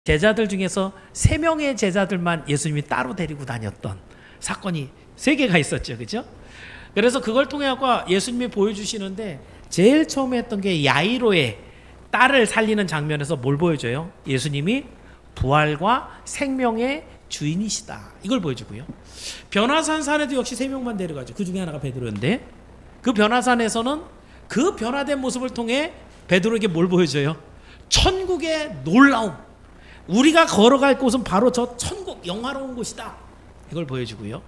제자들 중에서 3명의 제자들만 예수님이 따로 데리고 다녔던 사건이 3개가 있었죠. 그죠? 그래서 그걸 통해 예수님이 보여주시는데 제일 처음에 했던 게 야이로의 딸을 살리는 장면에서 뭘 보여줘요? 예수님이 부활과 생명의 주인이시다. 이걸 보여주고요. 변화산 산에도 역시 3명만 데려가죠. 그 중에 하나가 베드로인데 그 변화산에서는 그 변화된 모습을 통해 베드로에게 뭘 보여줘요? 천국의 놀라움. 우리가 걸어갈 곳은 바로 저 천국 영화로운 곳이다. 이걸 보여주고요.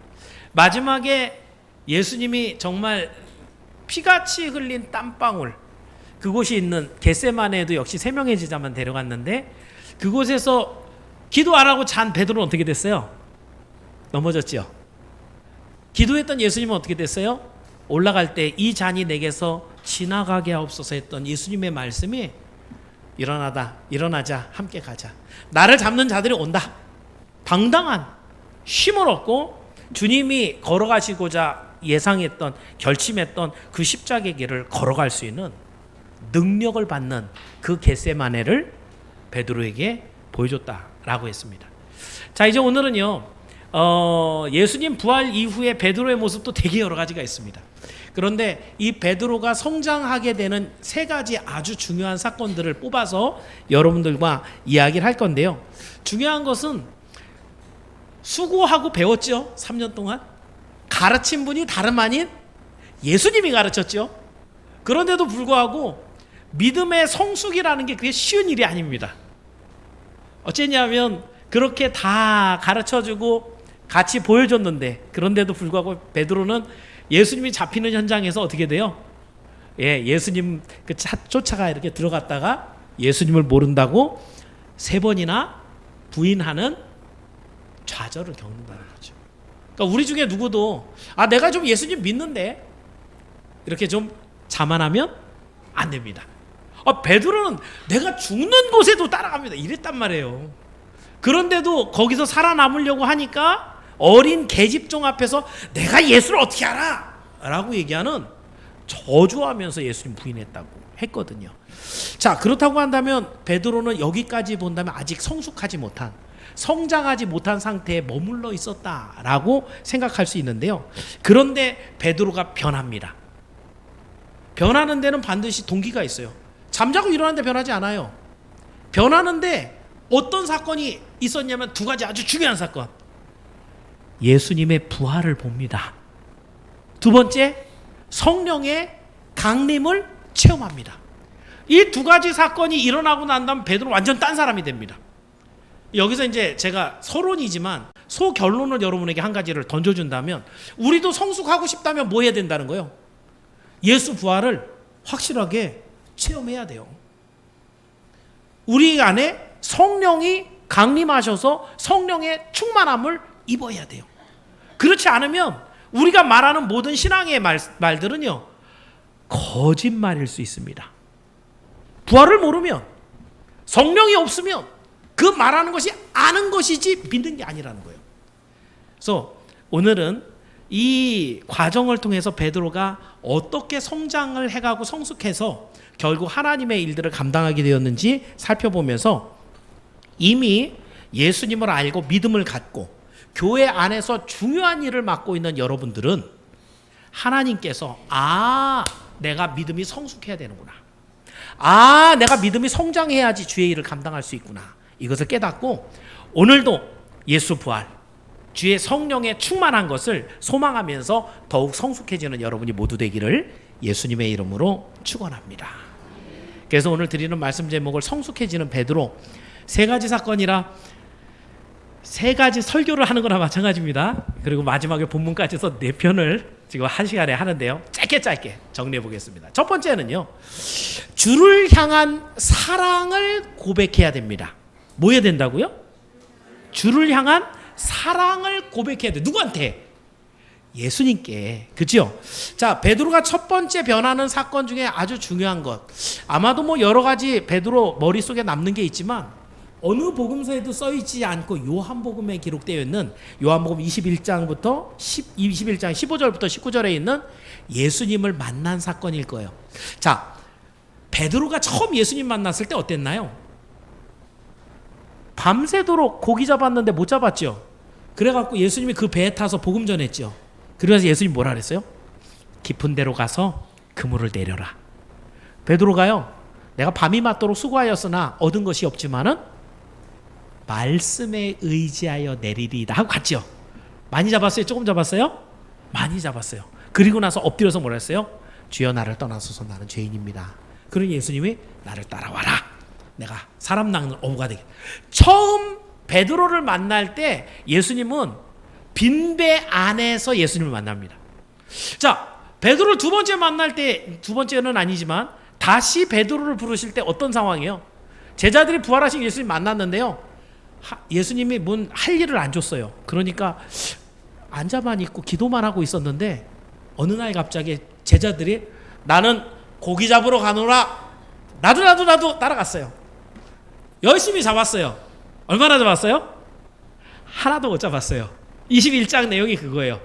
마지막에 예수님이 정말 피같이 흘린 땀방울, 그곳이 있는 겟세마네에도 역시 3명의 제자만 데려갔는데 그곳에서 기도 안 하고 잔 베드로는 어떻게 됐어요? 넘어졌죠. 기도했던 예수님은 어떻게 됐어요? 올라갈 때 이 잔이 내게서 지나가게 하옵소서 했던 예수님의 말씀이 일어나자 함께 가자. 나를 잡는 자들이 온다. 당당한 힘을 얻고 주님이 걸어가시고자 예상했던 결심했던 그 십자가의 길을 걸어갈 수 있는 능력을 받는 그 겟세마네를 베드로에게 보여줬다라고 했습니다. 자, 이제 오늘은요 예수님 부활 이후에 베드로의 모습도 되게 여러 가지가 있습니다. 그런데 이 베드로가 성장하게 되는 3가지 아주 중요한 사건들을 뽑아서 여러분들과 이야기를 할 건데요. 중요한 것은 수고하고 배웠죠. 3년 동안 가르친 분이 다름 아닌 예수님이 가르쳤죠. 그런데도 불구하고 믿음의 성숙이라는 게 그게 쉬운 일이 아닙니다. 어쨌냐면 그렇게 다 가르쳐주고 같이 보여줬는데 그런데도 불구하고 베드로는 예수님이 잡히는 현장에서 어떻게 돼요? 예수님 그 차 쫓아가 이렇게 들어갔다가 예수님을 모른다고 3번이나 부인하는 좌절을 겪는다는 거죠. 그러니까 우리 중에 누구도 내가 좀 예수님 믿는데 이렇게 좀 자만하면 안 됩니다. 베드로는 내가 죽는 곳에도 따라갑니다. 이랬단 말이에요. 그런데도 거기서 살아남으려고 하니까 어린 계집종 앞에서 내가 예수를 어떻게 알아? 라고 얘기하는 저주하면서 예수님 부인했다고 했거든요. 자, 그렇다고 한다면 베드로는 여기까지 본다면 아직 성숙하지 못한, 성장하지 못한 상태에 머물러 있었다라고 생각할 수 있는데요. 그런데 베드로가 변합니다. 변하는 데는 반드시 동기가 있어요. 잠자고 일어나는데 변하지 않아요. 변하는데 어떤 사건이 있었냐면 2가지 아주 중요한 사건. 예수님의 부활을 봅니다. 2번째, 성령의 강림을 체험합니다. 이 2가지 사건이 일어나고 난 다음 베드로는 완전 딴 사람이 됩니다. 여기서 이제 제가 서론이지만 소결론을 여러분에게 한 가지를 던져준다면 우리도 성숙하고 싶다면 뭐 해야 된다는 거예요? 예수 부활을 확실하게 체험해야 돼요. 우리 안에 성령이 강림하셔서 성령의 충만함을 입어야 돼요. 그렇지 않으면 우리가 말하는 모든 신앙의 말들은요 거짓말일 수 있습니다. 부활을 모르면, 성령이 없으면 그 말하는 것이 아는 것이지 믿는 게 아니라는 거예요. 그래서 오늘은 이 과정을 통해서 베드로가 어떻게 성장을 해가고 성숙해서 결국 하나님의 일들을 감당하게 되었는지 살펴보면서 이미 예수님을 알고 믿음을 갖고 교회 안에서 중요한 일을 맡고 있는 여러분들은 하나님께서 내가 믿음이 성숙해야 되는구나. 내가 믿음이 성장해야지 주의 일을 감당할 수 있구나. 이것을 깨닫고 오늘도 예수 부활, 주의 성령에 충만한 것을 소망하면서 더욱 성숙해지는 여러분이 모두 되기를 예수님의 이름으로 축원합니다. 그래서 오늘 드리는 말씀 제목을 성숙해지는 베드로, 3가지 사건이라 3가지 설교를 하는 거나 마찬가지입니다. 그리고 마지막에 본문까지 해서 4편을 지금 1시간에 하는데요. 짧게 정리해 보겠습니다. 첫 번째는요, 주를 향한 사랑을 고백해야 됩니다. 뭐 해야 된다고요? 주를 향한 사랑을 고백해야 돼. 누구한테? 예수님께. 그죠? 자, 베드로가 첫 번째 변하는 사건 중에 아주 중요한 것, 아마도 여러 가지 베드로 머릿속에 남는 게 있지만 어느 복음서에도 써있지 않고 요한복음에 기록되어 있는 요한복음 21장부터 21장 15절부터 19절에 있는 예수님을 만난 사건일 거예요. 자, 베드로가 처음 예수님 만났을 때 어땠나요? 밤새도록 고기 잡았는데 못 잡았죠. 그래갖고 예수님이 그 배에 타서 복음 전했죠. 그래서 예수님 뭐라 그랬어요? 깊은 데로 가서 그물을 내려라. 베드로가요, 내가 밤이 맞도록 수고하였으나 얻은 것이 없지만은 말씀에 의지하여 내리리이다 하고 갔죠. 많이 잡았어요? 조금 잡았어요? 많이 잡았어요. 그리고 나서 엎드려서 뭐라 했어요? 주여 나를 떠나소서 나는 죄인입니다. 그러니 예수님이 나를 따라와라. 내가 사람 낚는 어부가 되게. 처음 베드로를 만날 때 예수님은 빈배 안에서 예수님을 만납니다. 자, 베드로를 두 번째 만날 때, 두 번째는 아니지만 다시 베드로를 부르실 때 어떤 상황이에요? 제자들이 부활하신 예수님 만났는데요, 예수님이 할 일을 안 줬어요. 그러니까 앉아만 있고 기도만 하고 있었는데 어느 날 갑자기 제자들이 나는 고기 잡으러 가노라. 나도 따라갔어요. 열심히 잡았어요. 얼마나 잡았어요? 하나도 못 잡았어요. 21장 내용이 그거예요.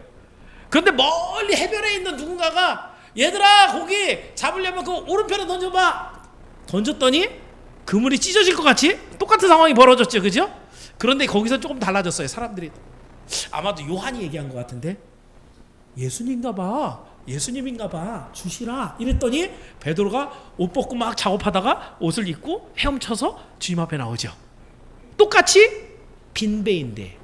그런데 멀리 해변에 있는 누군가가 얘들아 고기 잡으려면 그 오른편에 던져봐. 던졌더니 그물이 찢어질 것 같이 똑같은 상황이 벌어졌죠. 그죠? 그런데 거기서 조금 달라졌어요. 사람들이 아마도 요한이 얘기한 것 같은데 예수님인가 봐 주시라 이랬더니 베드로가 옷 벗고 막 작업하다가 옷을 입고 헤엄쳐서 주님 앞에 나오죠. 똑같이 빈배인데,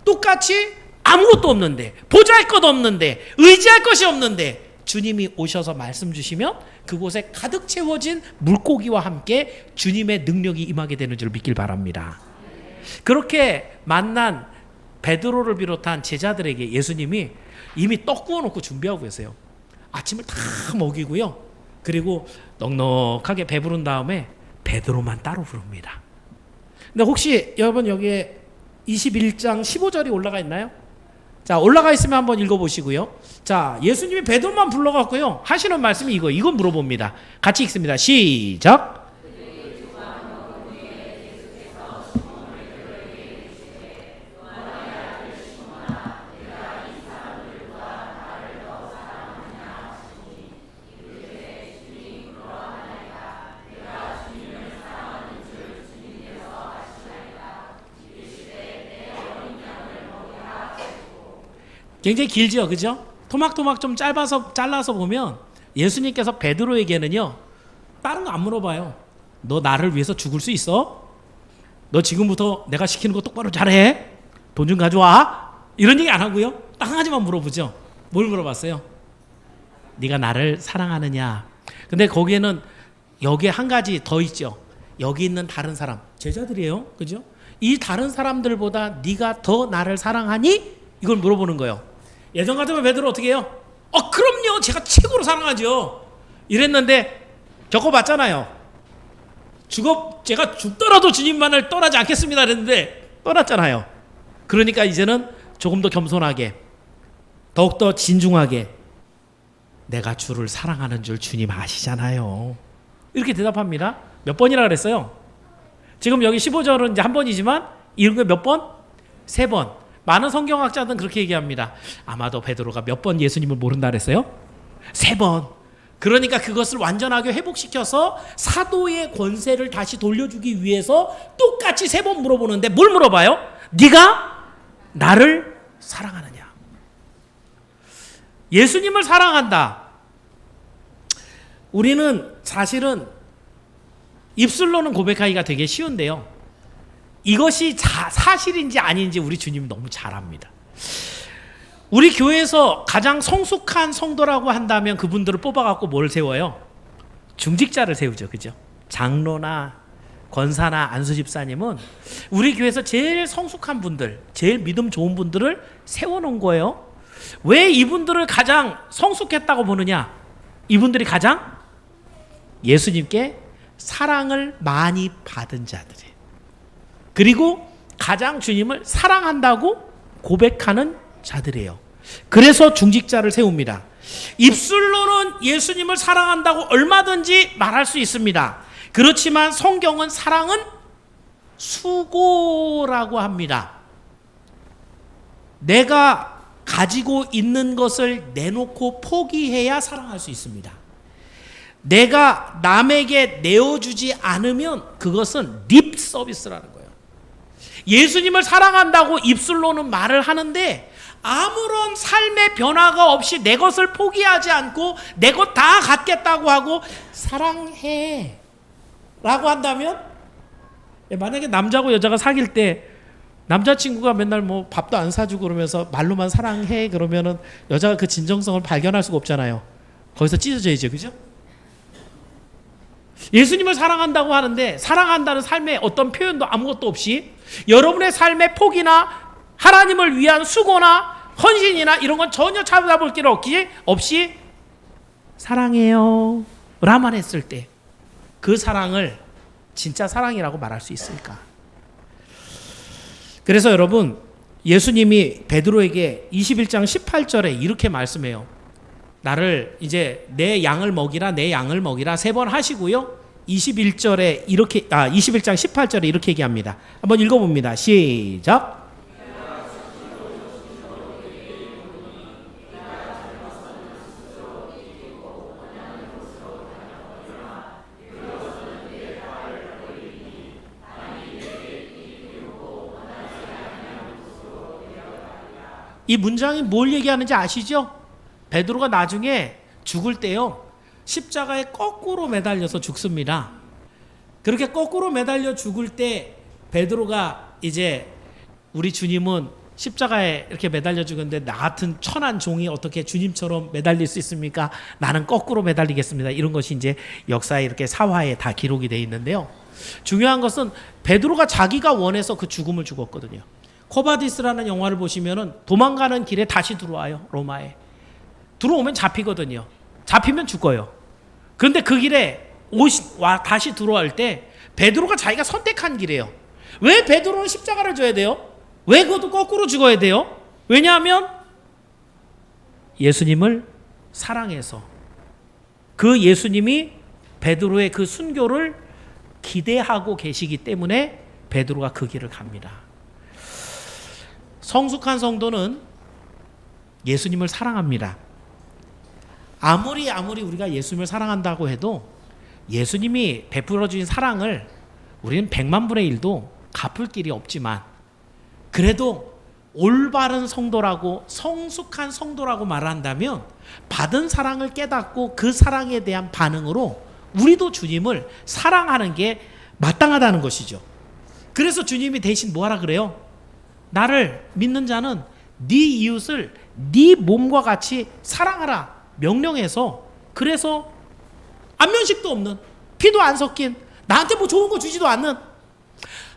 똑같이 아무것도 없는데, 보잘 것 없는데, 의지할 것이 없는데 주님이 오셔서 말씀 주시면 그곳에 가득 채워진 물고기와 함께 주님의 능력이 임하게 되는 줄 믿길 바랍니다. 그렇게 만난 베드로를 비롯한 제자들에게 예수님이 이미 떡 구워놓고 준비하고 계세요. 아침을 다 먹이고요. 그리고 넉넉하게 배부른 다음에 베드로만 따로 부릅니다. 근데 혹시 여러분 여기에 21장 15절이 올라가 있나요? 자, 올라가 있으면 한번 읽어보시고요. 자, 예수님이 베드로만 불러갖고요 하시는 말씀이 이건 물어봅니다. 같이 읽습니다. 시작. 굉장히 길죠, 그죠? 토막토막 좀 잘라서 보면 예수님께서 베드로에게는요 다른 거 안 물어봐요. 너 나를 위해서 죽을 수 있어? 너 지금부터 내가 시키는 거 똑바로 잘해? 돈 좀 가져와? 이런 얘기 안 하고요 딱 한 가지만 물어보죠. 뭘 물어봤어요? 네가 나를 사랑하느냐? 근데 거기에는 여기에 한 가지 더 있죠. 여기 있는 다른 사람, 제자들이에요, 그죠? 이 다른 사람들보다 네가 더 나를 사랑하니? 이걸 물어보는 거예요. 예전 같으면 베드로 어떻게 해요? 그럼요, 제가 최고로 사랑하죠. 이랬는데 겪어봤잖아요. 제가 죽더라도 주님만을 떠나지 않겠습니다 그랬는데 떠났잖아요. 그러니까 이제는 조금 더 겸손하게, 더욱더 진중하게, 내가 주를 사랑하는 줄 주님 아시잖아요, 이렇게 대답합니다. 몇 번이라 그랬어요? 지금 여기 15절은 이제 한 번이지만 이런 게 몇 번? 3번. 많은 성경학자들은 그렇게 얘기합니다. 아마도 베드로가 몇 번 예수님을 모른다 그랬어요? 3번. 그러니까 그것을 완전하게 회복시켜서 사도의 권세를 다시 돌려주기 위해서 똑같이 3번 물어보는데 뭘 물어봐요? 네가 나를 사랑하느냐? 예수님을 사랑한다. 우리는 사실은 입술로는 고백하기가 되게 쉬운데요, 이것이 사실인지 아닌지 우리 주님이 너무 잘 압니다. 우리 교회에서 가장 성숙한 성도라고 한다면 그분들을 뽑아갖고 뭘 세워요? 중직자를 세우죠, 그죠? 장로나 권사나 안수 집사님은 우리 교회에서 제일 성숙한 분들, 제일 믿음 좋은 분들을 세워놓은 거예요. 왜 이분들을 가장 성숙했다고 보느냐? 이분들이 가장 예수님께 사랑을 많이 받은 자들이에요. 그리고 가장 주님을 사랑한다고 고백하는 자들이에요. 그래서 중직자를 세웁니다. 입술로는 예수님을 사랑한다고 얼마든지 말할 수 있습니다. 그렇지만 성경은 사랑은 수고라고 합니다. 내가 가지고 있는 것을 내놓고 포기해야 사랑할 수 있습니다. 내가 남에게 내어주지 않으면 그것은 립 서비스라는 거예요. 예수님을 사랑한다고 입술로는 말을 하는데 아무런 삶의 변화가 없이 내 것을 포기하지 않고 내 것 다 갖겠다고 하고 사랑해 라고 한다면, 만약에 남자고 여자가 사귈 때 남자친구가 맨날 뭐 밥도 안 사주고 그러면서 말로만 사랑해 그러면은 여자가 그 진정성을 발견할 수가 없잖아요. 거기서 찢어져야죠. 그죠? 예수님을 사랑한다고 하는데 사랑한다는 삶의 어떤 표현도 아무것도 없이 여러분의 삶의 포기나 하나님을 위한 수고나 헌신이나 이런 건 전혀 찾아볼 길 없이 사랑해요 라만 했을 때 그 사랑을 진짜 사랑이라고 말할 수 있을까? 그래서 여러분, 예수님이 베드로에게 21장 18절에 이렇게 말씀해요. 나를 이제 내 양을 먹이라 내 양을 먹이라 3번 하시고요. 21장 18절에 이렇게 얘기합니다. 한번 읽어봅니다. 시작. 이 문장이 뭘 얘기하는지 아시죠? 베드로가 나중에 죽을 때요, 십자가에 거꾸로 매달려서 죽습니다. 그렇게 거꾸로 매달려 죽을 때 베드로가 이제 우리 주님은 십자가에 이렇게 매달려 죽었는데 나 같은 천한 종이 어떻게 주님처럼 매달릴 수 있습니까? 나는 거꾸로 매달리겠습니다. 이런 것이 이제 역사에 이렇게 사화에 다 기록이 되어 있는데요. 중요한 것은 베드로가 자기가 원해서 그 죽음을 죽었거든요. 코바디스라는 영화를 보시면은 도망가는 길에 다시 들어와요. 로마에. 들어오면 잡히거든요. 잡히면 죽어요. 그런데 그 길에 다시 들어올 때 베드로가 자기가 선택한 길이에요. 왜 베드로는 십자가를 져야 돼요? 왜 그것도 거꾸로 죽어야 돼요? 왜냐하면 예수님을 사랑해서 그 예수님이 베드로의 그 순교를 기대하고 계시기 때문에 베드로가 그 길을 갑니다. 성숙한 성도는 예수님을 사랑합니다. 아무리 우리가 예수님을 사랑한다고 해도 예수님이 베풀어 주신 사랑을 우리는 100만 분의 1도 갚을 길이 없지만, 그래도 올바른 성도라고 성숙한 성도라고 말한다면 받은 사랑을 깨닫고 그 사랑에 대한 반응으로 우리도 주님을 사랑하는 게 마땅하다는 것이죠. 그래서 주님이 대신 뭐하라 그래요? 나를 믿는 자는 네 이웃을 네 몸과 같이 사랑하라 명령해서, 그래서 안면식도 없는, 피도 안 섞인, 나한테 뭐 좋은 거 주지도 않는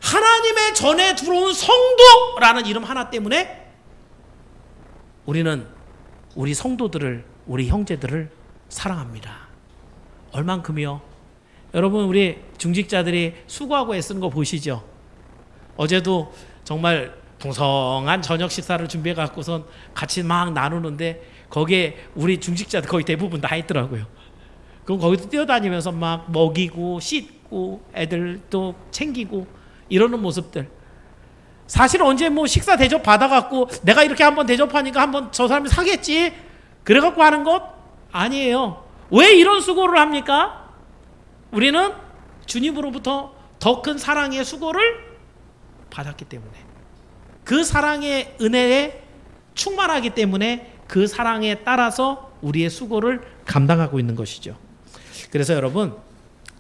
하나님의 전에 들어온 성도라는 이름 하나 때문에 우리는 우리 성도들을, 우리 형제들을 사랑합니다. 얼만큼이요? 여러분, 우리 중직자들이 수고하고 애쓰는 거 보시죠? 어제도 정말 풍성한 저녁 식사를 준비해 갖고선 같이 막 나누는데 거기에 우리 중직자들 거의 대부분 다 있더라고요. 그럼 거기서 뛰어다니면서 막 먹이고 씻고 애들 또 챙기고 이러는 모습들. 사실 언제 뭐 식사 대접 받아갖고 내가 이렇게 한번 대접하니까 한번 저 사람이 사겠지 그래갖고 하는 것 아니에요. 왜 이런 수고를 합니까? 우리는 주님으로부터 더 큰 사랑의 수고를 받았기 때문에, 그 사랑의 은혜에 충만하기 때문에 그 사랑에 따라서 우리의 수고를 감당하고 있는 것이죠. 그래서 여러분,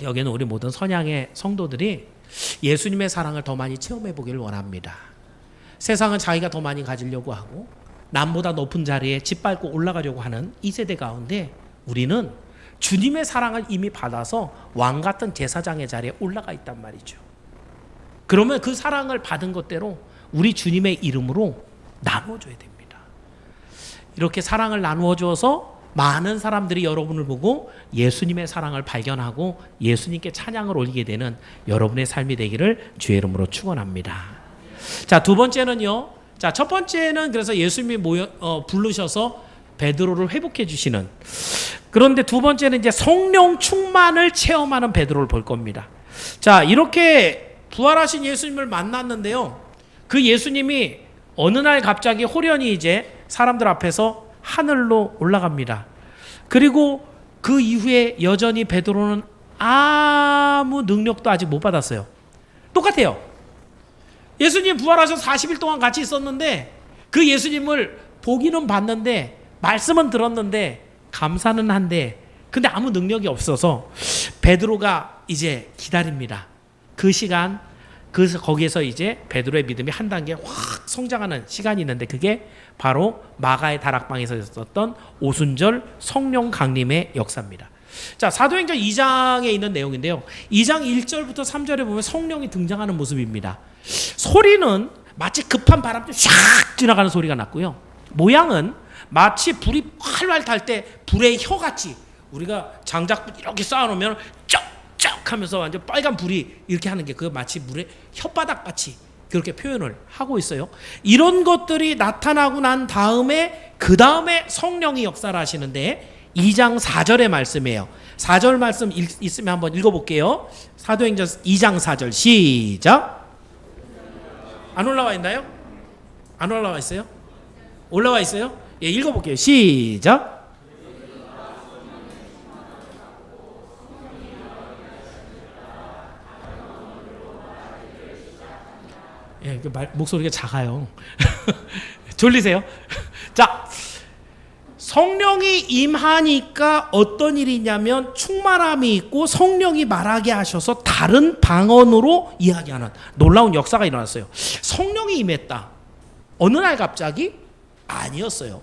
여기는 우리 모든 선양의 성도들이 예수님의 사랑을 더 많이 체험해 보기를 원합니다. 세상은 자기가 더 많이 가지려고 하고 남보다 높은 자리에 짓밟고 올라가려고 하는 이 세대 가운데 우리는 주님의 사랑을 이미 받아서 왕 같은 제사장의 자리에 올라가 있단 말이죠. 그러면 그 사랑을 받은 것대로 우리 주님의 이름으로 나누어줘야 됩니다. 이렇게 사랑을 나누어 주어서 많은 사람들이 여러분을 보고 예수님의 사랑을 발견하고 예수님께 찬양을 올리게 되는 여러분의 삶이 되기를 주의 이름으로 축원합니다. 자, 두 번째는요. 자, 첫 번째는 그래서 예수님이 부르셔서 베드로를 회복해 주시는. 그런데 두 번째는 이제 성령 충만을 체험하는 베드로를 볼 겁니다. 자, 이렇게 부활하신 예수님을 만났는데요. 그 예수님이 어느 날 갑자기 호련히 이제 사람들 앞에서 하늘로 올라갑니다. 그리고 그 이후에 여전히 베드로는 아무 능력도 아직 못 받았어요. 똑같아요. 예수님 부활하셔서 40일 동안 같이 있었는데 그 예수님을 보기는 봤는데 말씀은 들었는데 감사는 한데 근데 아무 능력이 없어서 베드로가 이제 기다립니다. 그 시간 거기에서 이제 베드로의 믿음이 한 단계 확 성장하는 시간이 있는데 그게 바로 마가의 다락방에서 있었던 오순절 성령 강림의 역사입니다. 자, 사도행전 2장에 있는 내용인데요. 2장 1절부터 3절에 보면 성령이 등장하는 모습입니다. 소리는 마치 급한 바람처럼 샥 지나가는 소리가 났고요. 모양은 마치 불이 활활 탈 때 불의 혀같이 우리가 장작불 이렇게 쌓아놓으면 쩍쩍 하면서 완전 빨간 불이 이렇게 하는 게 그 마치 물의 혓바닥같이 그렇게 표현을 하고 있어요. 이런 것들이 나타나고 난 다음에 그 다음에 성령이 역사를 하시는데 2장 4절의 말씀이에요. 4절 말씀 있으면 한번 읽어볼게요. 사도행전 2장 4절 시작. 안 올라와 있나요? 안 올라와 있어요? 올라와 있어요? 예, 읽어볼게요. 시작. 예, 목소리가 작아요. 졸리세요? 자, 성령이 임하니까 어떤 일이 있냐면 충만함이 있고 성령이 말하게 하셔서 다른 방언으로 이야기하는 놀라운 역사가 일어났어요. 성령이 임했다. 어느 날 갑자기? 아니었어요.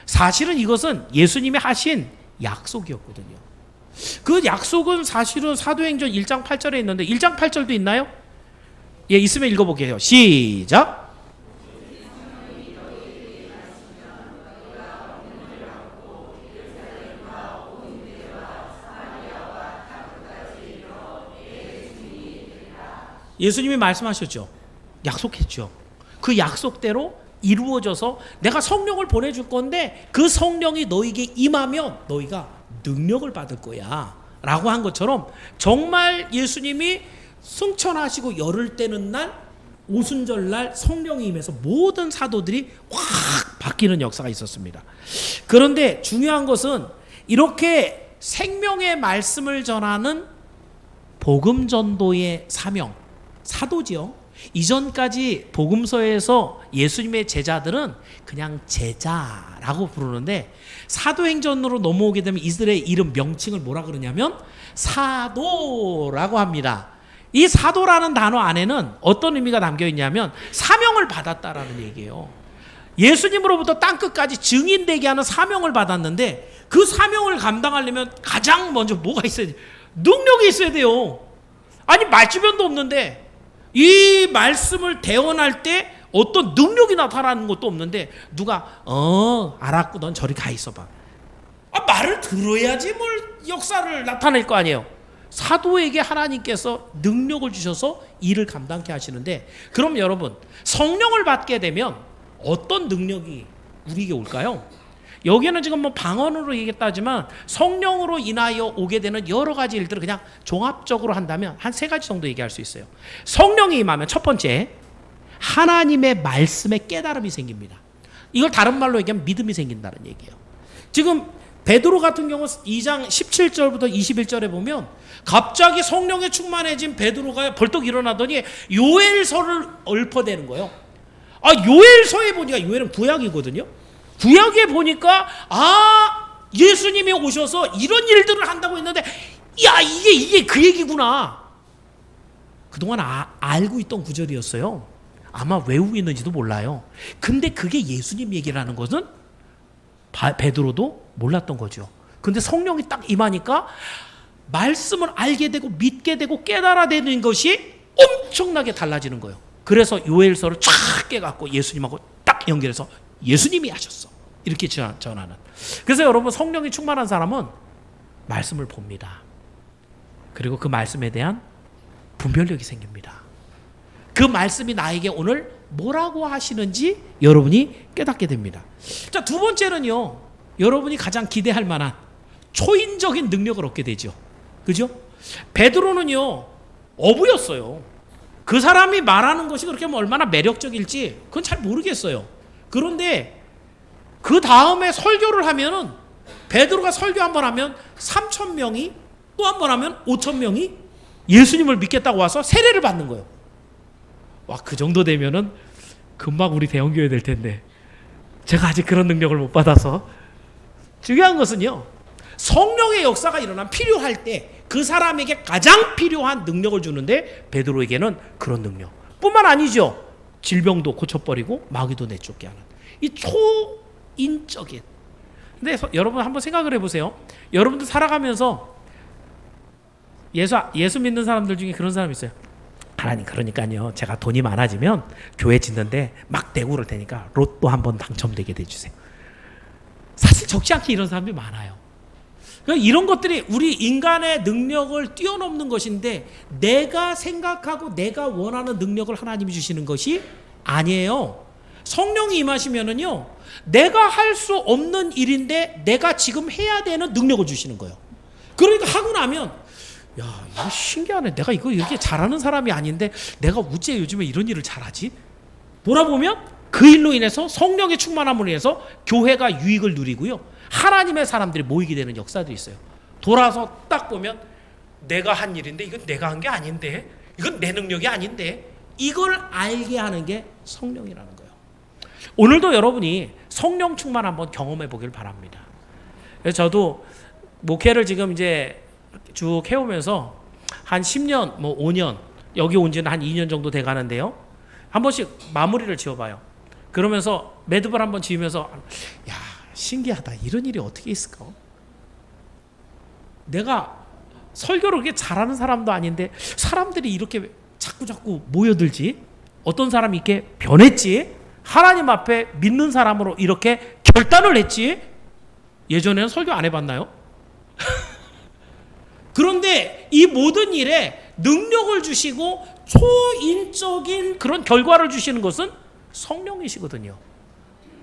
사실은 이것은 예수님이 하신 약속이었거든요. 그 약속은 사실은 사도행전 1장 8절에 있는데 1장 8절도 있나요? 예, 있으면 읽어볼게요. 시작. 예수님이 말씀하셨죠. 약속했죠. 그 약속대로 이루어져서 내가 성령을 보내줄 건데 그 성령이 너에게 임하면 너희가 능력을 받을 거야 라고 한 것처럼 정말 예수님이 승천하시고 열을 떼는 날 오순절날 성령이 임해서 모든 사도들이 확 바뀌는 역사가 있었습니다. 그런데 중요한 것은 이렇게 생명의 말씀을 전하는 복음 전도의 사명, 사도지요. 이전까지 복음서에서 예수님의 제자들은 그냥 제자라고 부르는데 사도행전으로 넘어오게 되면 이들의 이름 명칭을 뭐라 그러냐면 사도라고 합니다. 이 사도라는 단어 안에는 어떤 의미가 담겨 있냐면 사명을 받았다라는 얘기예요. 예수님으로부터 땅끝까지 증인되게 하는 사명을 받았는데 그 사명을 감당하려면 가장 먼저 뭐가 있어야 돼요? 능력이 있어야 돼요. 아니 말주변도 없는데 이 말씀을 대언할 때 어떤 능력이 나타나는 것도 없는데 누가 알았고 넌 저리 가 있어봐. 말을 들어야지 뭘 역사를 나타낼 거 아니에요. 사도에게 하나님께서 능력을 주셔서 일을 감당케 하시는데 그럼 여러분 성령을 받게 되면 어떤 능력이 우리에게 올까요? 여기는 지금 뭐 방언으로 얘기했다지만 성령으로 인하여 오게 되는 여러 가지 일들을 그냥 종합적으로 한다면 한 3가지 정도 얘기할 수 있어요. 성령이 임하면 첫 번째 하나님의 말씀에 깨달음이 생깁니다. 이걸 다른 말로 얘기하면 믿음이 생긴다는 얘기예요. 지금 베드로 같은 경우 2장 17절부터 21절에 보면 갑자기 성령에 충만해진 베드로가 벌떡 일어나더니 요엘서를 읊어대는 거예요. 요엘서에 보니까 요엘은 구약이거든요. 구약에 보니까 예수님이 오셔서 이런 일들을 한다고 했는데 이게 그 얘기구나. 그동안 알고 있던 구절이었어요. 아마 외우고 있는지도 몰라요. 근데 그게 예수님 얘기라는 것은 베드로도 몰랐던 거죠. 근데 성령이 딱 임하니까 말씀을 알게 되고 믿게 되고 깨달아내는 것이 엄청나게 달라지는 거예요. 그래서 요엘서를 쫙 깨갖고 예수님하고 딱 연결해서 예수님이 하셨어. 이렇게 전하는. 그래서 여러분 성령이 충만한 사람은 말씀을 봅니다. 그리고 그 말씀에 대한 분별력이 생깁니다. 그 말씀이 나에게 오늘 뭐라고 하시는지 여러분이 깨닫게 됩니다. 자, 두 번째는요. 여러분이 가장 기대할 만한 초인적인 능력을 얻게 되죠. 그죠? 베드로는요. 어부였어요. 그 사람이 말하는 것이 그렇게 얼마나 매력적일지 그건 잘 모르겠어요. 그런데 그 다음에 설교를 하면은 베드로가 설교 한번 하면 3,000명이 또 한 번 하면 5,000명이 예수님을 믿겠다고 와서 세례를 받는 거예요. 와, 그 정도 되면은 금방 우리 대형교회 될 텐데 제가 아직 그런 능력을 못 받아서. 중요한 것은요, 성령의 역사가 일어나면 필요할 때 그 사람에게 가장 필요한 능력을 주는데 베드로에게는 그런 능력 뿐만 아니죠. 질병도 고쳐버리고 마귀도 내쫓게 하는 이 초인적인. 근데 여러분 한번 생각을 해보세요. 여러분들 살아가면서 예수 믿는 사람들 중에 그런 사람 있어요. 하나님, 그러니까요, 제가 돈이 많아지면 교회 짓는데 막 내고 그럴 테니까 로또 한번 당첨되게 해주세요. 사실 적지 않게 이런 사람들이 많아요. 그러니까 이런 것들이 우리 인간의 능력을 뛰어넘는 것인데 내가 생각하고 내가 원하는 능력을 하나님이 주시는 것이 아니에요. 성령이 임하시면은요, 내가 할 수 없는 일인데 내가 지금 해야 되는 능력을 주시는 거예요. 그러니까 하고 나면, 야, 이거 신기하네. 내가 이거 이렇게 잘하는 사람이 아닌데 내가 어째 요즘에 이런 일을 잘하지? 돌아보면 그 일로 인해서 성령의 충만함으로 인해서 교회가 유익을 누리고요, 하나님의 사람들이 모이게 되는 역사들이 있어요. 돌아서 딱 보면 내가 한 일인데 이건 내가 한 게 아닌데, 이건 내 능력이 아닌데, 이걸 알게 하는 게 성령이라는 거예요. 오늘도 여러분이 성령 충만 한번 경험해 보길 바랍니다. 그래서 저도 목회를 지금 이제 쭉 해오면서 한 10년, 뭐 5년, 여기 온 지는 한 2년 정도 돼 가는데요, 한 번씩 마무리를 지어봐요. 그러면서 매듭을 한번 지으면서, 야, 신기하다. 이런 일이 어떻게 있을까? 내가 설교를 그렇게 잘하는 사람도 아닌데 사람들이 이렇게 자꾸 모여들지? 어떤 사람이 이렇게 변했지? 하나님 앞에 믿는 사람으로 이렇게 결단을 했지? 예전에는 설교 안 해봤나요? 그런데 이 모든 일에 능력을 주시고 초인적인 그런 결과를 주시는 것은 성령이시거든요.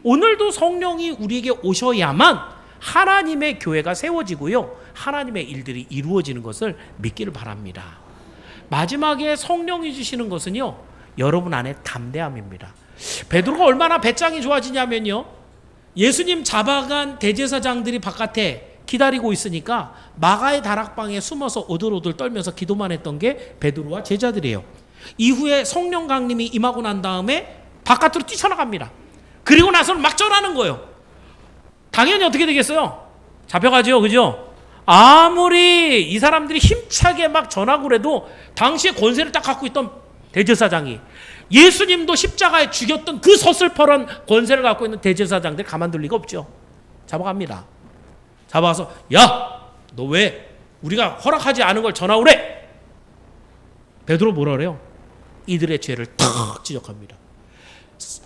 오늘도 성령이 우리에게 오셔야만 하나님의 교회가 세워지고요, 하나님의 일들이 이루어지는 것을 믿기를 바랍니다. 마지막에 성령이 주시는 것은요, 여러분 안에 담대함입니다. 베드로가 얼마나 배짱이 좋아지냐면요, 예수님 잡아간 대제사장들이 바깥에 기다리고 있으니까 마가의 다락방에 숨어서 오들오들 떨면서 기도만 했던 게 베드로와 제자들이에요. 이후에 성령 강림이 임하고 난 다음에 바깥으로 뛰쳐나갑니다. 그리고 나서는 막 전하는 거예요. 당연히 어떻게 되겠어요? 잡혀가죠, 그죠? 아무리 이 사람들이 힘차게 막 전하고 그래도 당시에 권세를 딱 갖고 있던 대제사장이, 예수님도 십자가에 죽였던 그 서슬퍼런 권세를 갖고 있는 대제사장들 가만둘 리가 없죠. 잡아갑니다. 잡아가서, 야, 너 왜 우리가 허락하지 않은 걸 전하오래? 베드로 뭐라 그래요? 이들의 죄를 탁 지적합니다.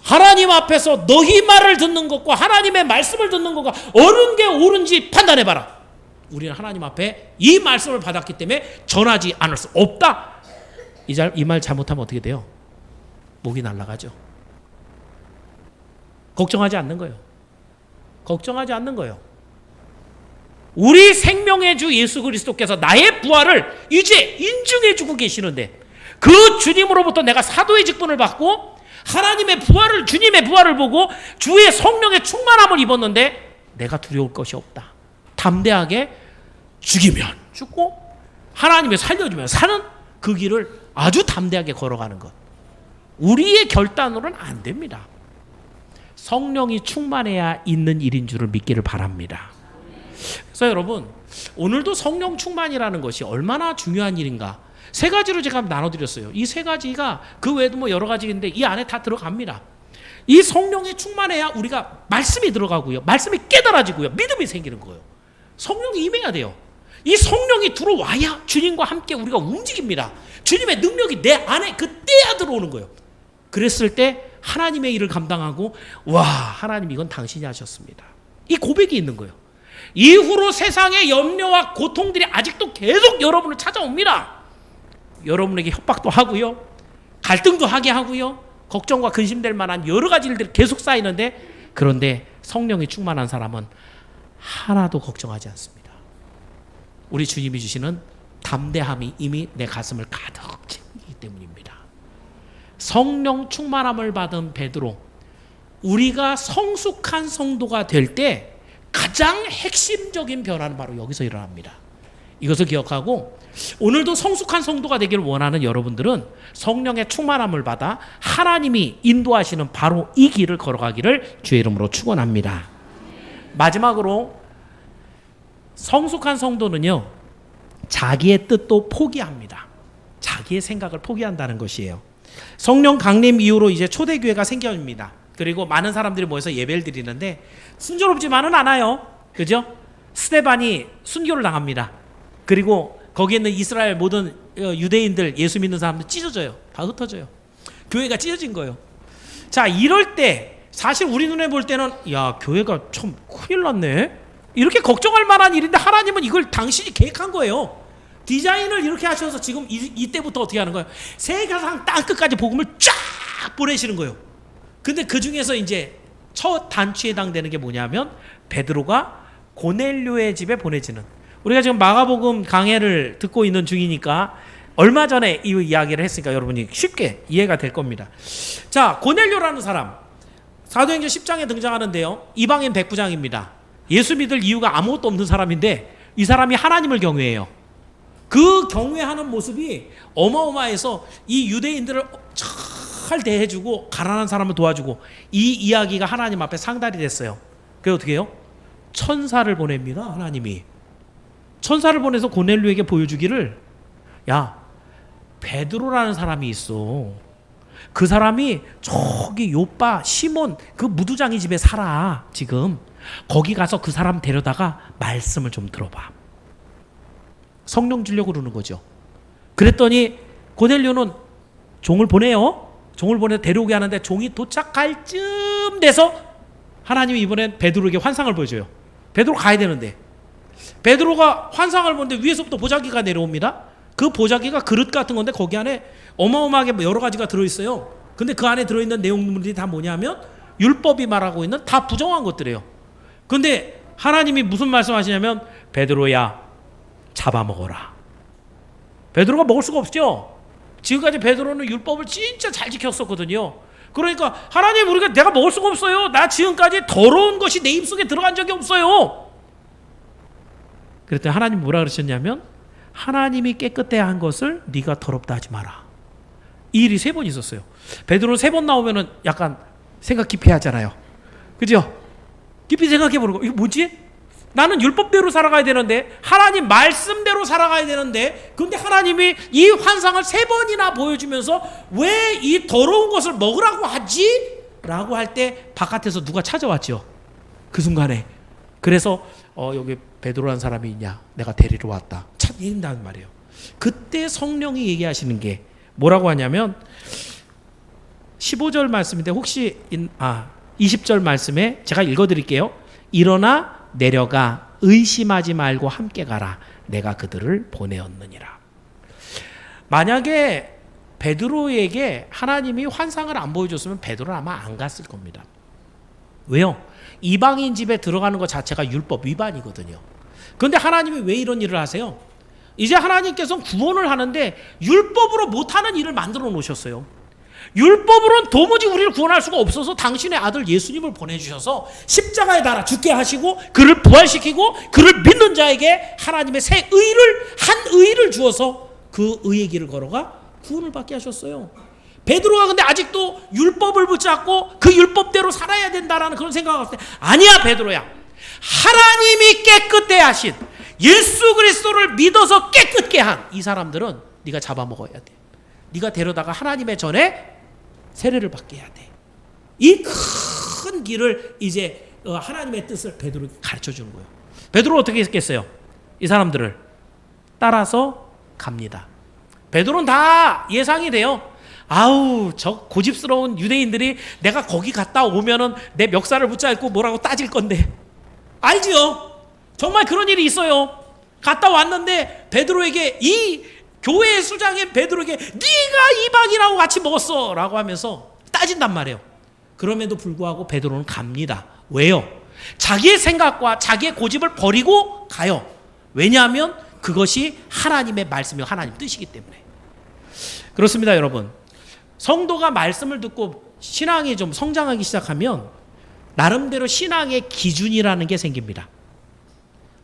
하나님 앞에서 너희 말을 듣는 것과 하나님의 말씀을 듣는 것과 어느 게 옳은지 판단해봐라. 우리는 하나님 앞에 이 말씀을 받았기 때문에 전하지 않을 수 없다. 이 말 잘못하면 어떻게 돼요? 목이 날아가죠. 걱정하지 않는 거예요. 걱정하지 않는 거예요. 우리 생명의 주 예수 그리스도께서 나의 부활을 이제 인증해 주고 계시는데, 그 주님으로부터 내가 사도의 직분을 받고 하나님의 부활을, 주님의 부활을 보고 주의 성령의 충만함을 입었는데 내가 두려울 것이 없다. 담대하게 죽이면 죽고 하나님의 살려주면 사는 그 길을 아주 담대하게 걸어가는 것. 우리의 결단으로는 안 됩니다. 성령이 충만해야 있는 일인 줄을 믿기를 바랍니다. 그래서 여러분, 오늘도 성령 충만이라는 것이 얼마나 중요한 일인가, 세 가지로 제가 나눠드렸어요. 이 세 가지가 그 외에도 뭐 여러 가지인데 이 안에 다 들어갑니다. 이 성령이 충만해야 우리가 말씀이 들어가고요, 말씀이 깨달아지고요, 믿음이 생기는 거예요. 성령이 임해야 돼요. 이 성령이 들어와야 주님과 함께 우리가 움직입니다. 주님의 능력이 내 안에 그때야 들어오는 거예요. 그랬을 때 하나님의 일을 감당하고, 와, 하나님 이건 당신이 하셨습니다, 이 고백이 있는 거예요. 이후로 세상의 염려와 고통들이 아직도 계속 여러분을 찾아옵니다. 여러분에게 협박도 하고요, 갈등도 하게 하고요, 걱정과 근심될 만한 여러 가지 일들이 계속 쌓이는데, 그런데 성령이 충만한 사람은 하나도 걱정하지 않습니다. 우리 주님이 주시는 담대함이 이미 내 가슴을 가득 채우기 때문입니다. 성령 충만함을 받은 베드로, 우리가 성숙한 성도가 될 때 가장 핵심적인 변화는 바로 여기서 일어납니다. 이것을 기억하고 오늘도 성숙한 성도가 되기를 원하는 여러분들은 성령의 충만함을 받아 하나님이 인도하시는 바로 이 길을 걸어가기를 주의 이름으로 축원합니다. 마지막으로 성숙한 성도는요, 자기의 뜻도 포기합니다. 자기의 생각을 포기한다는 것이에요. 성령 강림 이후로 이제 초대교회가 생깁니다. 그리고 많은 사람들이 모여서 예배를 드리는데 순조롭지만은 않아요. 그죠? 스데반이 순교를 당합니다. 그리고 거기에 있는 이스라엘 모든 유대인들, 예수 믿는 사람들 찢어져요. 다 흩어져요. 교회가 찢어진 거예요. 자, 이럴 때 사실 우리 눈에 볼 때는 야, 교회가 참 큰일 났네, 이렇게 걱정할 만한 일인데 하나님은 이걸 당신이 계획한 거예요. 디자인을 이렇게 하셔서 지금 이때부터 어떻게 하는 거예요? 세계상 땅끝까지 복음을 쫙 보내시는 거예요. 근데 그 중에서 이제 첫 단추에 해당되는 게 뭐냐면 베드로가 고넬료의 집에 보내지는, 우리가 지금 마가복음 강해를 듣고 있는 중이니까 얼마 전에 이 이야기를 했으니까 여러분이 쉽게 이해가 될 겁니다. 자, 고넬료라는 사람 사도행전 10장에 등장하는데요, 이방인 백부장입니다. 예수 믿을 이유가 아무것도 없는 사람인데 이 사람이 하나님을 경외해요. 그 경외하는 모습이 어마어마해서 이 유대인들을 잘 대해주고 가난한 사람을 도와주고, 이 이야기가 하나님 앞에 상달이 됐어요. 그래서 어떻게 해요? 천사를 보냅니다. 하나님이 천사를 보내서 고넬료에게 보여주기를, 야, 베드로라는 사람이 있어. 그 사람이 저기 요빠 시몬 그 무두장이 집에 살아. 지금 거기 가서 그 사람 데려다가 말씀을 좀 들어봐. 성령 주려고 그러는 거죠. 그랬더니 고넬료는 종을 보내요. 종을 보내 데려오게 하는데 종이 도착할 쯤 돼서 하나님이 이번엔 베드로에게 환상을 보여줘요. 베드로 가야 되는데 베드로가 환상을 보는데 위에서부터 보자기가 내려옵니다. 그 보자기가 그릇 같은 건데 거기 안에 어마어마하게 여러 가지가 들어있어요. 근데 그 안에 들어있는 내용물이 다 뭐냐면 율법이 말하고 있는 다 부정한 것들이에요. 근데 하나님이 무슨 말씀하시냐면, 베드로야, 잡아먹어라. 베드로가 먹을 수가 없죠. 지금까지 베드로는 율법을 진짜 잘 지켰었거든요. 그러니까 하나님, 우리가 내가 먹을 수가 없어요. 나 지금까지 더러운 것이 내 입속에 들어간 적이 없어요. 그랬더니 하나님 뭐라 그러셨냐면, 하나님이 깨끗해야 한 것을 네가 더럽다 하지 마라. 이 일이 3번 있었어요. 베드로 3번 나오면은 약간 생각 깊이 하잖아요. 그죠? 깊이 생각해 보는 거. 이거 뭐지? 나는 율법대로 살아가야 되는데, 하나님 말씀대로 살아가야 되는데, 근데 하나님이 이 환상을 3번이나 보여주면서 왜 이 더러운 것을 먹으라고 하지? 라고 할 때 바깥에서 누가 찾아왔죠. 그 순간에. 그래서 여기 베드로라는 사람이 있냐? 내가 데리러 왔다. 찾는다는 말이에요. 그때 성령이 얘기하시는 게 뭐라고 하냐면 15절 말씀인데, 혹시 20절 말씀에 제가 읽어드릴게요. 일어나 내려가 의심하지 말고 함께 가라. 내가 그들을 보내었느니라. 만약에 베드로에게 하나님이 환상을 안 보여줬으면 베드로는 아마 안 갔을 겁니다. 왜요? 이방인 집에 들어가는 것 자체가 율법 위반이거든요. 그런데 하나님이 왜 이런 일을 하세요? 이제 하나님께서는 구원을 하는데 율법으로 못하는 일을 만들어 놓으셨어요. 율법으로는 도무지 우리를 구원할 수가 없어서 당신의 아들 예수님을 보내주셔서 십자가에 달아 죽게 하시고 그를 부활시키고 그를 믿는 자에게 하나님의 새 의를, 한 의를 주어서 그 의의 길을 걸어가 구원을 받게 하셨어요. 베드로가 근데 아직도 율법을 붙잡고 그 율법대로 살아야 된다라는 그런 생각을 했을 때, 아니야 베드로야, 하나님이 깨끗게 하신 예수 그리스도를 믿어서 깨끗게 한 이 사람들은 네가 잡아먹어야 돼. 네가 데려다가 하나님의 전에 세례를 받게 해야 돼. 이 큰 길을 이제 하나님의 뜻을 베드로에게 가르쳐 주는 거예요. 베드로 어떻게 했겠어요? 이 사람들을 따라서 갑니다. 베드로는 다 예상이 돼요. 아우, 저 고집스러운 유대인들이 내가 거기 갔다 오면은 내 멱살을 붙잡고 뭐라고 따질 건데. 알지요? 정말 그런 일이 있어요. 갔다 왔는데 베드로에게, 이 교회의 수장인 베드로에게 네가 이방인하고 같이 먹었어 라고 하면서 따진단 말이에요. 그럼에도 불구하고 베드로는 갑니다. 왜요? 자기의 생각과 자기의 고집을 버리고 가요. 왜냐하면 그것이 하나님의 말씀이고 하나님 뜻이기 때문에. 그렇습니다, 여러분. 성도가 말씀을 듣고 신앙이 좀 성장하기 시작하면 나름대로 신앙의 기준이라는 게 생깁니다.